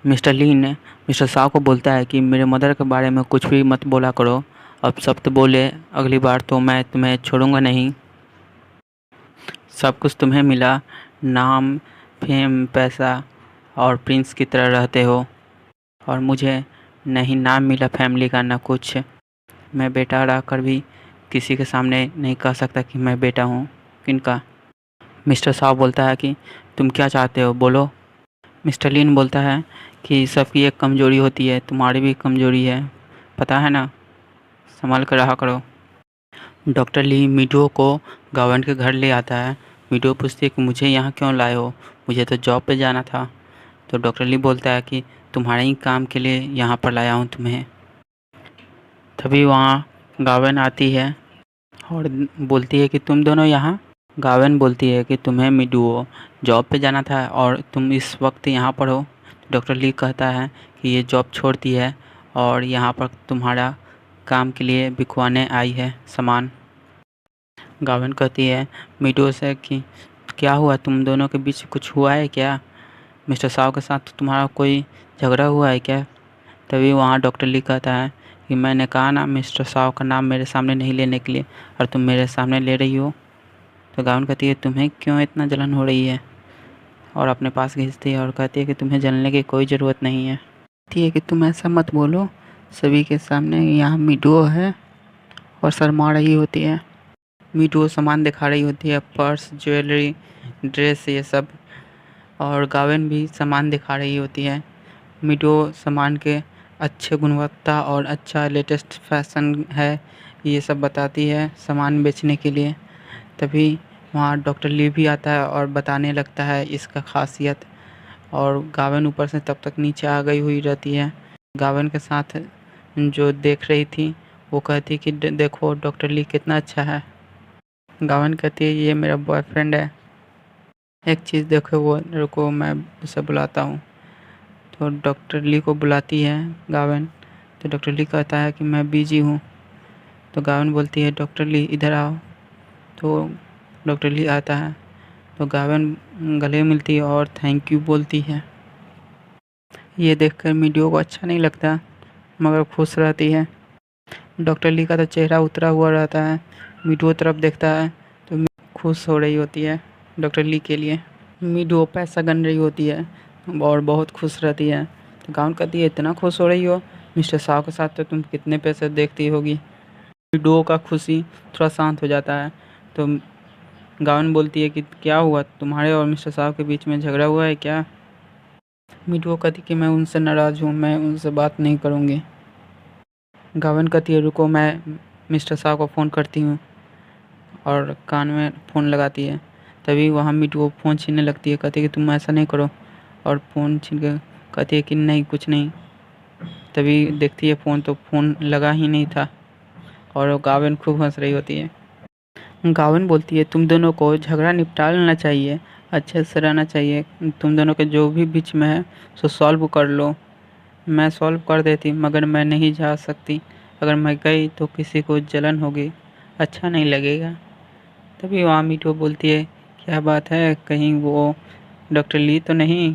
Mister ली ने mister Shah को बोलता है कि मेरे मदर के बारे में कुछ भी मत बोला करो। अब शब्द बोले, अगली बार तो मैं तुम्हें छोड़ूंगा नहीं। सब कुछ तुम्हें मिला, नाम, फेम, पैसा और प्रिंस की तरह रहते हो, और मुझे नहीं नाम मिला फैमिली का ना कुछ। मैं बेटा रहकर भी किसी के सामने नहीं कह सकता कि मैं बेटा हूँ। किनका? मिस्टर शाह बोलता है कि तुम क्या चाहते हो, बोलो। मिस्टर लीन बोलता है कि सबकी एक कमजोरी होती है, तुम्हारी भी कमजोरी है, पता है ना, संभाल कर रहा करो। डॉक्टर ली मीडो को गावन के घर ले आता है। मीडो पूछती है कि मुझे यहाँ क्यों लाए हो, मुझे तो जॉब पे जाना था। तो डॉक्टर ली बोलता है कि तुम्हारे ही काम के लिए यहाँ पर लाया हूँ तुम्हें। तभी वहाँ गावन आती है और बोलती है कि तुम दोनों यहाँ। गावन बोलती है कि तुम्हें मीडुओ जॉब पे जाना था और तुम इस वक्त यहाँ पर हो। डॉक्टर ली कहता है कि ये जॉब छोड़ती है और यहाँ पर तुम्हारा काम के लिए बिकवाने आई है सामान। गावन कहती है मीडुओ से कि क्या हुआ, तुम दोनों के बीच कुछ हुआ है क्या? मिस्टर साव के साथ तुम्हारा कोई झगड़ा हुआ है क्या? तभी वहाँ डॉक्टर ली कहता है कि मैंने कहा ना मिस्टर साव का नाम मेरे सामने नहीं लेने के लिए, और तुम मेरे सामने ले रही हो। तो गाउन कहती है तुम्हें क्यों इतना जलन हो रही है, और अपने पास खींचती है और कहती है कि तुम्हें जलने की कोई ज़रूरत नहीं है। कहती है कि तुम ऐसा मत बोलो सभी के सामने, यहाँ मीडुओ है। और शर्मा रही होती है। मीडुओ सामान दिखा रही होती है, पर्स, ज्वेलरी, ड्रेस, ये सब। और गावन भी सामान दिखा रही होती है। मीडुओ सामान के अच्छे गुणवत्ता और अच्छा लेटेस्ट फैशन है ये सब बताती है सामान बेचने के लिए। तभी वहाँ डॉक्टर ली भी आता है और बताने लगता है इसका खासियत। और गावन ऊपर से तब तक नीचे आ गई हुई रहती है। गावन के साथ जो देख रही थी वो कहती कि देखो डॉक्टर ली कितना अच्छा है। गावन कहती है ये मेरा बॉयफ्रेंड है, एक चीज़ देखो, वो रुको मैं उसे बुलाता हूँ। तो डॉक्टर ली को बुलाती है गावन। तो डॉक्टर ली कहता है कि मैं बिजी हूँ। तो गावन बोलती है डॉक्टर ली इधर आओ। तो डॉक्टर ली आता है तो गावन गले मिलती है और थैंक यू बोलती है। ये देखकर मीडियो को अच्छा नहीं लगता मगर खुश रहती है। डॉक्टर ली का तो चेहरा उतरा हुआ रहता है। मीडियो तरफ देखता है तो खुश हो रही होती है डॉक्टर ली के लिए। मीडियो पैसा गन रही होती है और बहुत खुश रहती है। तो गाउन कहती है इतना खुश हो रही हो, मिस्टर शाह के साथ तो तुम कितने पैसे देखती होगी। मीडियो का खुशी थोड़ा शांत हो जाता है। तो गाउन बोलती है कि क्या हुआ, तुम्हारे और मिस्टर साहब के बीच में झगड़ा हुआ है क्या? मीडियो कहती कि मैं उनसे नाराज़ हूँ, मैं उनसे बात नहीं करूँगी। गावन कहती है रुको मैं मिस्टर साहब को फ़ोन करती हूँ, और कान में फ़ोन लगाती है। तभी वहाँ मीडियो फ़ोन छीनने लगती है, कहती है कि तुम ऐसा नहीं करो, और फ़ोन छीन के कहती है कि नहीं कुछ नहीं। तभी देखती है फ़ोन तो फ़ोन लगा ही नहीं था, और गावन खूब हंस रही होती है। गावन बोलती है तुम दोनों को झगड़ा निपटा लेना चाहिए, अच्छे से रहना चाहिए, तुम दोनों के जो भी बीच में है सो सॉल्व कर लो। मैं सॉल्व कर देती मगर मैं नहीं जा सकती, अगर मैं गई तो किसी को जलन होगी, अच्छा नहीं लगेगा। तभी वहाँ मीठू बोलती है क्या बात है, कहीं वो डॉक्टर ली तो नहीं?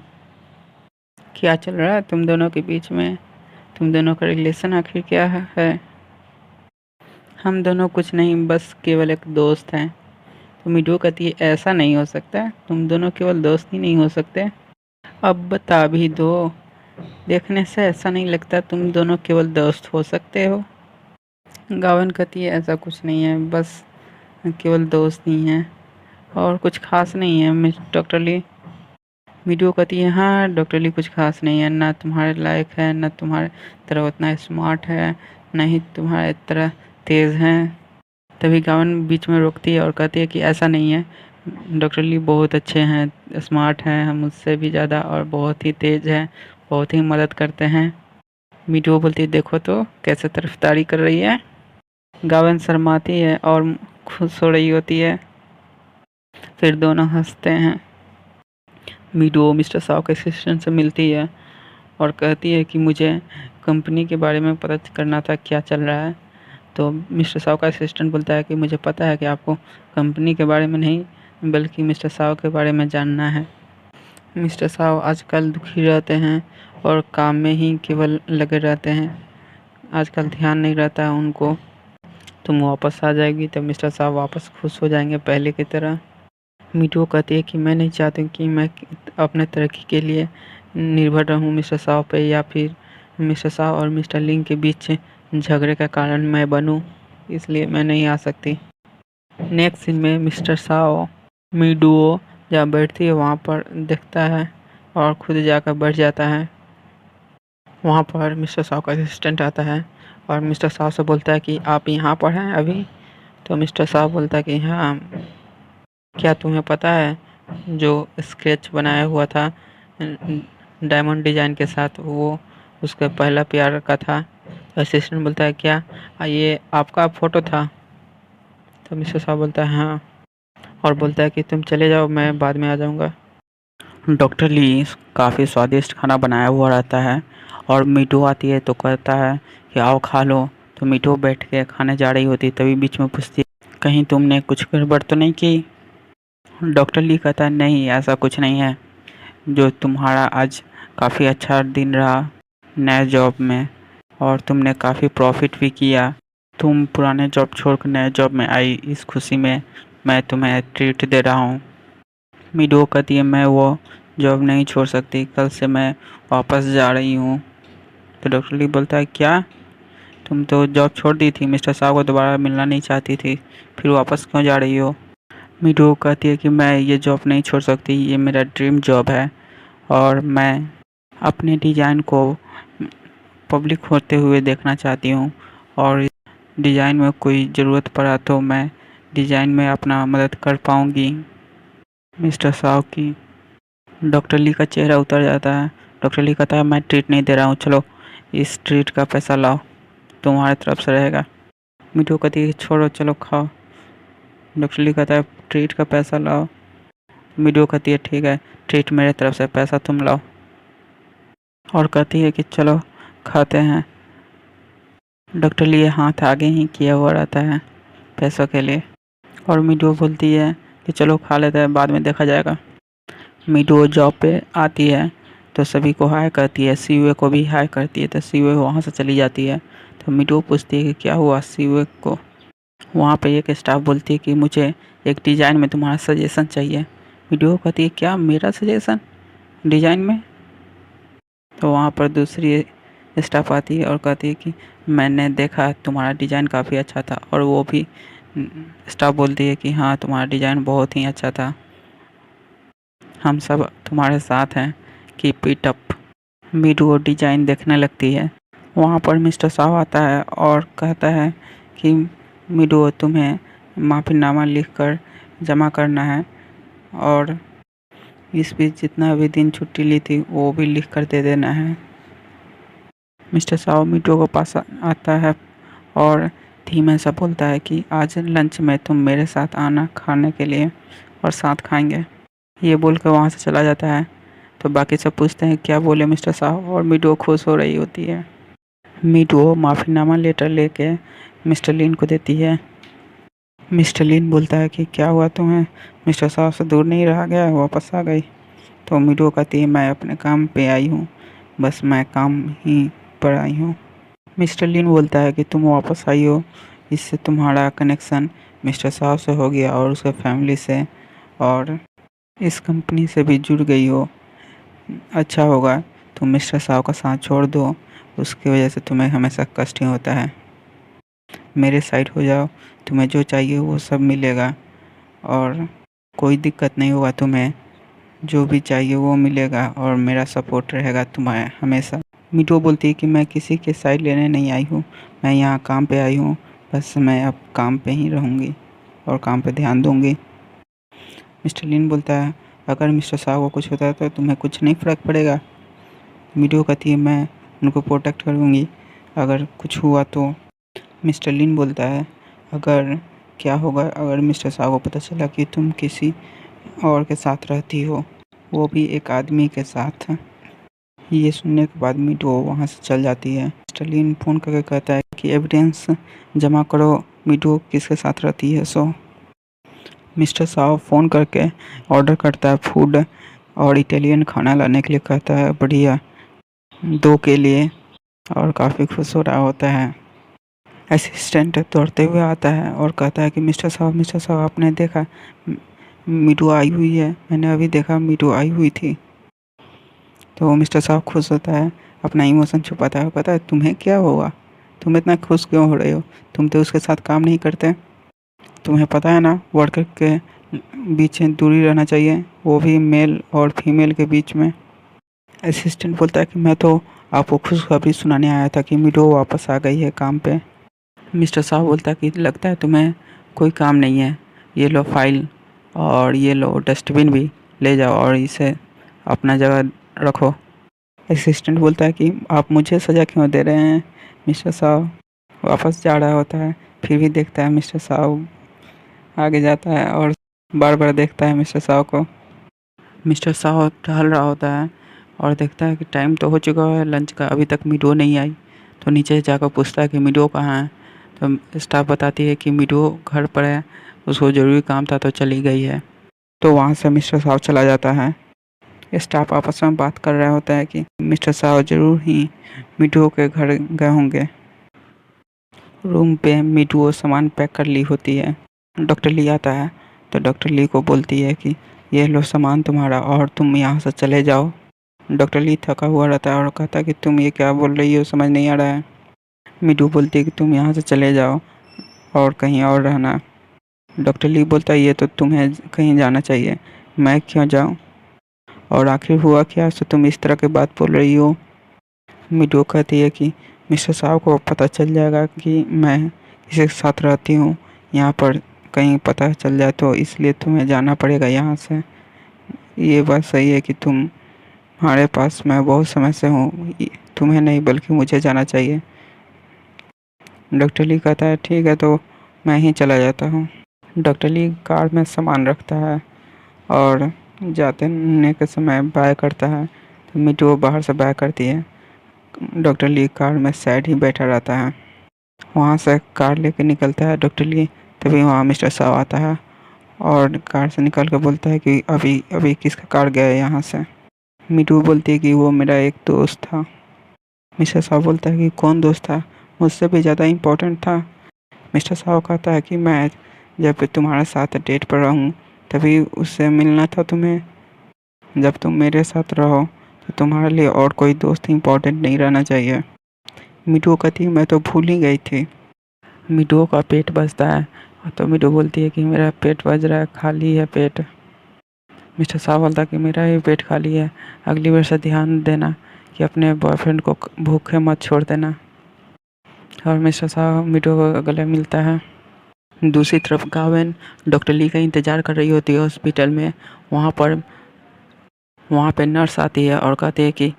क्या चल रहा है तुम दोनों के बीच में, तुम दोनों का रिलेशन आखिर क्या है? हम दोनों कुछ नहीं, बस केवल एक दोस्त हैं। तो मीठू कहती है ऐसा नहीं हो सकता, तुम दोनों केवल दोस्त ही नहीं हो सकते, अब बता भी दो, देखने से ऐसा नहीं लगता तुम दोनों केवल दोस्त हो सकते हो। गावन कहती है ऐसा कुछ नहीं है, बस केवल दोस्त ही हैं और कुछ खास नहीं है मिस डॉक्टर ली। मीडियो कहती है हाँ डॉक्टर ली कुछ खास नहीं है, ना तुम्हारे लायक है, ना तुम्हारे तरह उतना स्मार्ट है, ना ही तुम्हारे तरह तेज़ हैं। तभी गावन बीच में रोकती है और कहती है कि ऐसा नहीं है, डॉक्टर ली बहुत अच्छे हैं, स्मार्ट हैं, हम मुझसे भी ज़्यादा, और बहुत ही तेज़ हैं, बहुत ही मदद करते हैं। मीडियो बोलती है देखो तो कैसे तरफदारी कर रही है। गावन शर्माती है और खुश हो रही होती है। फिर दोनों हंसते हैं। मीडो मिस्टर साव के असिस्टेंट से मिलती है और कहती है कि मुझे कंपनी के बारे में पता करना था क्या चल रहा है। तो मिस्टर साव का असिस्टेंट बोलता है कि मुझे पता है कि आपको कंपनी के बारे में नहीं बल्कि मिस्टर साव के बारे में जानना है। मिस्टर साव आजकल दुखी रहते हैं और काम में ही केवल लगे रहते हैं, आजकल ध्यान नहीं रहता है उनको। तुम वापस आ जाएगी तो मिस्टर साहब वापस खुश हो जाएंगे पहले की तरह। मीठू कहती है कि मैं नहीं चाहती हूँ कि मैं अपने तरक्की के लिए निर्भर रहूँ मिस्टर साहब पे, या फिर मिस्टर साहब और मिस्टर लिंग के बीच झगड़े का कारण मैं बनूँ, इसलिए मैं नहीं आ सकती। नेक्स्ट सीन में मिस्टर साहब मीडुओ जहाँ बैठती है वहाँ पर देखता है और खुद जाकर बैठ जाता है। वहाँ पर मिस्टर साहब का असिस्टेंट आता है और मिस्टर साहब से बोलता है कि आप यहाँ पर हैं अभी। तो मिस्टर साहब बोलता है कि हाँ, क्या तुम्हें पता है जो स्केच बनाया हुआ था डायमंड डिजाइन के साथ, वो उसका पहला प्यार का था। असिस्टेंट बोलता है क्या ये आपका फोटो था? तो मिस्टर साहब बोलता है हाँ, और बोलता है कि तुम चले जाओ, मैं बाद में आ जाऊँगा। डॉक्टर ली काफ़ी स्वादिष्ट खाना बनाया हुआ रहता है और मीठू आती है तो कहता है कि आओ खा लो। तो मीठू बैठ के खाने जा रही होती तभी बीच में पूछती है कहीं तुमने कुछ गड़बड़ तो नहीं की? डॉक्टर ली कहता है नहीं, ऐसा कुछ नहीं है, जो तुम्हारा आज काफ़ी अच्छा दिन रहा नए जॉब में और तुमने काफ़ी प्रॉफिट भी किया। तुम पुराने जॉब छोड़कर नए जॉब में आई, इस खुशी में मैं तुम्हें ट्रीट दे रहा हूँ। मीडो कहती है मैं वो जॉब नहीं छोड़ सकती, कल से मैं वापस जा रही हूँ। तो डॉक्टर ली बोलता है क्या, तुम तो जॉब छोड़ दी थी, मिस्टर साहब को दोबारा मिलना नहीं चाहती थी, फिर वापस क्यों जा रही हो? मीडो कहती है कि मैं ये जॉब नहीं छोड़ सकती, ये मेरा ड्रीम जॉब है और मैं अपने डिज़ाइन को पब्लिक होते हुए देखना चाहती हूँ और डिज़ाइन में कोई ज़रूरत पड़ा तो मैं डिज़ाइन में अपना मदद कर पाऊँगी। मिस्टर साहब की डॉक्टर ली का चेहरा उतर जाता है। डॉक्टर ली कहता है मैं ट्रीट नहीं दे रहा हूँ, चलो इस ट्रीट का पैसा लाओ, तुम्हारे तरफ से रहेगा। मीठू कहती है छोड़ो चलो खाओ। डॉक्टर ली कहता है ट्रीट का पैसा लाओ। मीठू कहती है ठीक है, ट्रीट मेरे तरफ से, पैसा तुम लाओ। और कहती है कि चलो खाते हैं। डॉक्टर ली हाथ आगे ही किया हुआ रहता है पैसों के लिए और मीठू बोलती है कि चलो खा लेते हैं, बाद में देखा जाएगा। मीडो जॉब पे आती है तो सभी को हाय करती है, सीवे को भी हाय करती है, तो सीवे वहाँ से चली जाती है। तो मीडो पूछती है कि क्या हुआ सीवे को। वहाँ पे एक स्टाफ बोलती है कि मुझे एक डिज़ाइन में तुम्हारा सजेशन चाहिए। मीडो कहती है क्या मेरा सजेशन डिज़ाइन में? तो वहाँ पर दूसरी स्टाफ आती है और कहती है कि मैंने देखा तुम्हारा डिज़ाइन काफ़ी अच्छा था, और वो भी स्टाफ बोलती है कि हाँ तुम्हारा डिज़ाइन बहुत ही अच्छा था, हम सब तुम्हारे साथ हैं, कीप इट अप। मीडू डिजाइन देखने लगती है। वहाँ पर मिस्टर साहब आता है और कहता है कि मीडू तुम्हें माफ़ीनामा लिखकर जमा करना है और इस बीच जितना भी दिन छुट्टी ली थी वो भी लिख कर दे देना है। मिस्टर साहब मीडू के पास आता है और धीमे सा बोलता है कि आज लंच में तुम मेरे साथ आना खाने के लिए और साथ खाएंगे। ये बोल कर वहाँ से चला जाता है। तो बाकी सब पूछते हैं क्या बोले मिस्टर साहब, और मीडू खुश हो रही होती है। मीडू माफ़ीनामा लेटर लेके मिस्टर लिन को देती है। मिस्टर लिन बोलता है कि क्या हुआ तुम्हें, मिस्टर साहब से दूर नहीं रहा गया, वापस आ गई? तो मीडू कहती है मैं अपने काम पे आई हूँ, बस मैं काम ही पर आई हूँ। मिस्टर लिन बोलता है कि तुम वापस आई हो, इससे तुम्हारा कनेक्शन मिस्टर साहब से हो गया और उसके फैमिली से और इस कंपनी से भी जुड़ गई हो। अच्छा होगा तुम मिस्टर साहब का साथ छोड़ दो, उसकी वजह से तुम्हें हमेशा कष्ट ही होता है। मेरे साइड हो जाओ, तुम्हें जो चाहिए वो सब मिलेगा और कोई दिक्कत नहीं होगा, तुम्हें जो भी चाहिए वो मिलेगा और मेरा सपोर्ट रहेगा तुम्हें हमेशा। मीठू बोलती है कि मैं किसी के साइड लेने नहीं आई हूँ, मैं यहाँ काम पे आई हूँ, बस मैं अब काम पे ही रहूँगी और काम पे ध्यान दूँगी। मिस्टर लिन बोलता है अगर मिस्टर साहब को कुछ होता है तो तुम्हें कुछ नहीं फ़र्क पड़ेगा? मीडू कहती है मैं उनको प्रोटेक्ट करूँगी अगर कुछ हुआ तो। मिस्टर लिन बोलता है अगर क्या होगा अगर मिस्टर साहब को पता चला कि तुम किसी और के साथ रहती हो, वो भी एक आदमी के साथ? ये सुनने के बाद मीडू वहाँ से चल जाती है। मिस्टर लिन फ़ोन करके कहता है कि एविडेंस जमा करो, मीडू किसके साथ रहती है। सो मिस्टर साहब फ़ोन करके ऑर्डर करता है फूड और इटालियन खाना लाने के लिए कहता है बढ़िया। 2 के लिए और काफ़ी खुश हो रहा होता है। असिस्टेंट दौड़ते हुए आता है और कहता है कि मिस्टर साहब आपने देखा मीटू आई हुई है, मैंने अभी देखा मीटू आई हुई थी। तो मिस्टर साहब खुश होता है, अपना इमोशन छुपाता है, कहता है तुम्हें क्या हुआ, तुम इतना खुश क्यों हो रहे हो, तुम तो उसके साथ काम नहीं करते, तुम्हें पता है ना वर्कर के बीच में दूरी रहना चाहिए, वो भी मेल और फीमेल के बीच में। असिस्टेंट बोलता है कि मैं तो आपको खुशखबरी सुनाने आया था कि मीटू वापस आ गई है काम पे। मिस्टर साहब बोलता है कि लगता है तुम्हें कोई काम नहीं है, ये लो फाइल और ये लो डस्टबिन भी ले जाओ और इसे अपना जगह रखो। असिस्टेंट बोलता है कि आप मुझे सज़ा क्यों दे रहे हैं। मिस्टर साहब वापस जा रहा होता है, फिर भी देखता है मिस्टर साहब आगे जाता है और बार बार देखता है मिस्टर साहब को। मिस्टर साहब टहल रहा होता है और देखता है कि टाइम तो हो चुका है लंच का, अभी तक मीडो नहीं आई। तो नीचे जाकर पूछता है कि मीडो कहाँ है। तो स्टाफ बताती है कि मीडो घर पर है, उसको ज़रूरी काम था तो चली गई है। तो वहाँ से मिस्टर साहब चला जाता है। स्टाफ आपस में बात कर रहा होता है कि मिस्टर साहब ज़रूर ही मीडो के घर गए होंगे। रूम पे मीडो सामान पैक कर ली होती है। डॉक्टर ली आता है तो डॉक्टर ली को बोलती है कि ये लो सामान तुम्हारा और तुम यहाँ से चले जाओ। डॉक्टर ली थका हुआ रहता है और कहता है कि तुम ये क्या बोल रही हो, समझ नहीं आ रहा है। मीडू बोलती है कि तुम यहाँ से चले जाओ और कहीं और रहना। डॉक्टर ली बोलता है ये तो तुम्हें कहीं जाना चाहिए, मैं क्यों जाऊँ, और आखिर हुआ क्या तो तुम इस तरह की बात बोल रही हो। मीडू कहती है कि मिस्टर साहब को पता चल जाएगा कि मैं किसी के साथ रहती हूँ, यहाँ पर कहीं पता चल जाए तो इसलिए तुम्हें जाना पड़ेगा यहाँ से। ये बात सही है कि तुम्हारे पास मैं बहुत समय से हूँ, तुम्हें नहीं बल्कि मुझे जाना चाहिए। डॉक्टर ली कहता है ठीक है तो मैं ही चला जाता हूँ। डॉक्टर ली कार में सामान रखता है और जाने के समय बाय करता है तो मीटू बाहर से बाय करती है। डॉक्टर ली कार में साइड ही बैठा रहता है। वहाँ से कार लेके निकलता है डॉक्टर ली, तभी वहाँ मिस्टर साहब आता है और कार से निकल कर बोलता है कि अभी अभी किसका कार गया है यहाँ से। मीटू बोलती है कि वो मेरा एक दोस्त था। मिस्टर साहब बोलता है कि कौन दोस्त था, मुझसे भी ज़्यादा इम्पोर्टेंट था। मिस्टर साहब कहता है कि मैं जब तुम्हारे साथ डेट पर रहूँ तभी उससे मिलना था तुम्हें, जब तुम मेरे साथ रहो तो तुम्हारे लिए और कोई दोस्त इम्पोर्टेंट नहीं रहना चाहिए। मीटू कहती है मैं तो भूल ही गई थी। मीटू का पेट बजता है तो मीटू बोलती है कि मेरा पेट बज रहा है, खाली है पेट। मिस्टर साहब बोलता है कि मेरा भी पेट खाली है, अगली बार से ध्यान देना कि अपने बॉयफ्रेंड को भूखे मत छोड़ देना। और मिस्टर साहब मीटू को गले मिलता है। दूसरी तरफ गावेन डॉक्टर ली का इंतज़ार कर रही होती है हॉस्पिटल में। वहाँ पे नर्स आती है और कहती है कि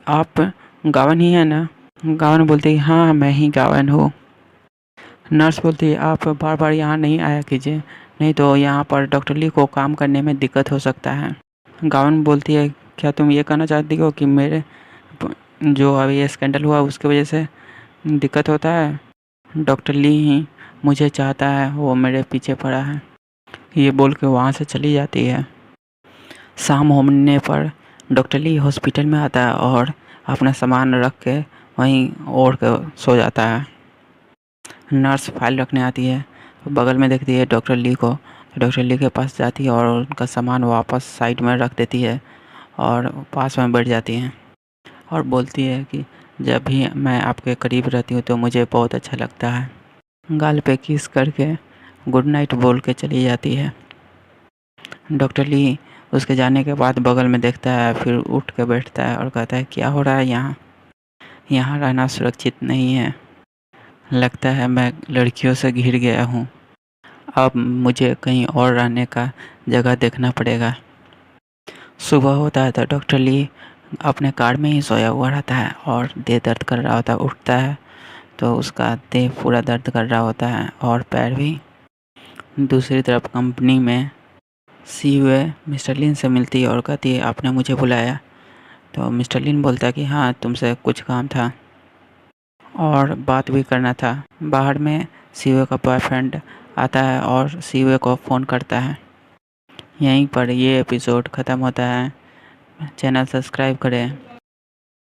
आप गावन ही है ना। गावन बोलती है हाँ मैं ही गावन हूँ। नर्स बोलती है आप बार बार यहाँ नहीं आया कीजिए, नहीं तो यहाँ पर डॉक्टर ली को काम करने में दिक्कत हो सकता है। गावन बोलती है क्या तुम ये कहना चाहती हो कि मेरे जो अभी ये स्कैंडल हुआ उसकी वजह से दिक्कत होता है, डॉक्टर ली ही मुझे चाहता है, वो मेरे पीछे पड़ा है। ये बोल के वहाँ से चली जाती है। शाम होने पर डॉक्टर ली हॉस्पिटल में आता है और अपना सामान रख के वहीं ओढ़ के सो जाता है। नर्स फाइल रखने आती है तो बगल में देखती है डॉक्टर ली को, तो डॉक्टर ली के पास जाती है और उनका सामान वापस साइड में रख देती है और पास में बैठ जाती हैं और बोलती है कि जब भी मैं आपके करीब रहती हूँ तो मुझे बहुत अच्छा लगता है। गाल पे किस करके गुड नाइट बोल के चली जाती है। डॉक्टर ली उसके जाने के बाद बगल में देखता है, फिर उठ के बैठता है और कहता है क्या हो रहा है यहाँ, यहाँ रहना सुरक्षित नहीं है, लगता है मैं लड़कियों से घिर गया हूँ, अब मुझे कहीं और रहने का जगह देखना पड़ेगा। सुबह होता है तो डॉक्टर ली अपने कार में ही सोया हुआ रहता है और देह दर्द कर रहा होता है। उठता है तो उसका देह पूरा दर्द कर रहा होता है और पैर भी। दूसरी तरफ कंपनी में सीईओ मिस्टर लिन से मिलती है और कहती है आपने मुझे बुलाया। तो मिस्टर लिन बोलता है कि हाँ तुमसे कुछ काम था और बात भी करना था। बाहर में सीईओ का बॉयफ्रेंड आता है और सीईओ को फ़ोन करता है। यहीं पर ये एपिसोड ख़त्म होता है। चैनल सब्सक्राइब करें।